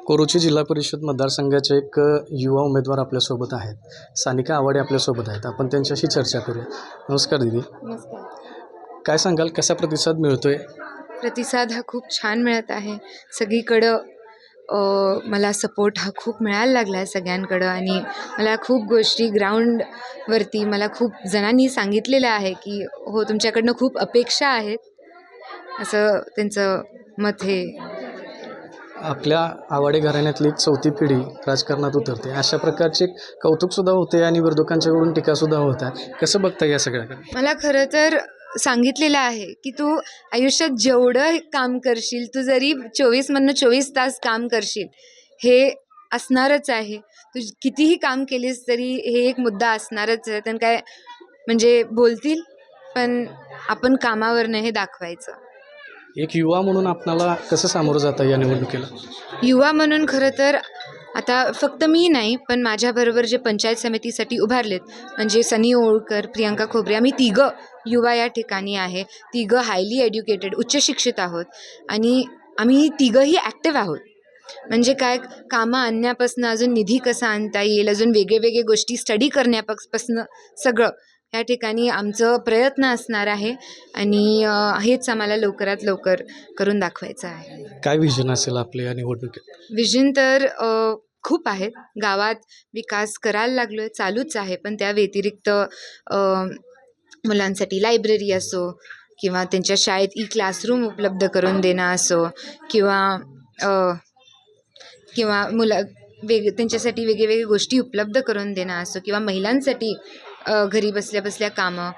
कोरोची जिल्हा परिषद मतदारसंघाचे एक युवा उमेदवार आपल्यासोबत आहेत. सानिका आवाडे आपल्यासोबत आहेत. आपण त्यांच्याशी चर्चा करूया. नमस्कार दीदी. नमस्कार. काय सांगाल, कसा प्रतिसाद मिळतोय? प्रतिसाद हा खूप छान मिळत आहे. सगळीकडं मला सपोर्ट हा खूप मिळायला लागला आहे सगळ्यांकडं. आणि मला खूप गोष्टी ग्राउंडवरती मला खूप जणांनी सांगितलेलं आहे की हो, तुमच्याकडनं खूप अपेक्षा आहेत, असं त्यांचं मत हे. आपल्या आवाडे घराण्यातली एक चौथी पिढी राजकारणात उतरते, अशा प्रकारचे कौतुकसुद्धा होते आणि विरोधकांच्याकडून टीकासुद्धा होत आहे. कसं बघता या सगळ्याकडे? मला खरं तर सांगितलेलं आहे की तू आयुष्यात जेवढं काम करशील, तू जरी 24मधनं 24 तास काम करशील, हे असणारच आहे. तू कितीही काम केलीस तरी हे एक मुद्दा असणारच आहे. त्यांना काय म्हणजे बोलतील, पण आपण कामावरनं हे दाखवायचं. एक युवा म्हणून आपणाला कसं सामोरं जाता या निवडणुकीला? युवा म्हणून खरं तर आता फक्त मी नाही, पण माझ्याबरोबर जे पंचायत समितीसाठी उभारलेत, म्हणजे सनी ओळकर, प्रियंका खोबरे, आम्ही तिघं युवा या ठिकाणी आहे. तिघं हायली एज्युकेटेड, उच्च शिक्षित आहोत आणि आम्ही तिघंही ॲक्टिव्ह आहोत. म्हणजे काय, कामं आणण्यापासून अजून निधी कसा आणता येईल, अजून वेगळे गोष्टी स्टडी करण्यापासून सगळं या ठिकाणी आमचं प्रयत्न असणार आहे. आणि हेच आम्हाला लवकरात लवकर करून दाखवायचं आहे. काय विजन असेल आपल्या या निवडणुकीत? विजन तर खूप आहेत. गावात विकास करायला लागलो आहे, चालूच आहे. पण त्या व्यतिरिक्त मुलांसाठी लायब्ररी असो, किंवा त्यांच्या शाळेत क्लासरूम उपलब्ध करून देणं असो, किंवा त्यांच्यासाठी वेगवेगळ्या गोष्टी उपलब्ध करून देणं असो, किंवा महिलांसाठी घरी बसल्या कामं,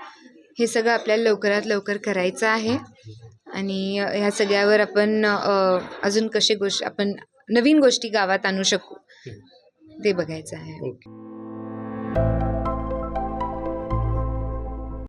हे सगळं आपल्याला लवकरात लवकर करायचं आहे. आणि ह्या सगळ्यावर आपण अजून आपण नवीन गोष्टी गावात आणू शकू, ते बघायचं आहे. ओके.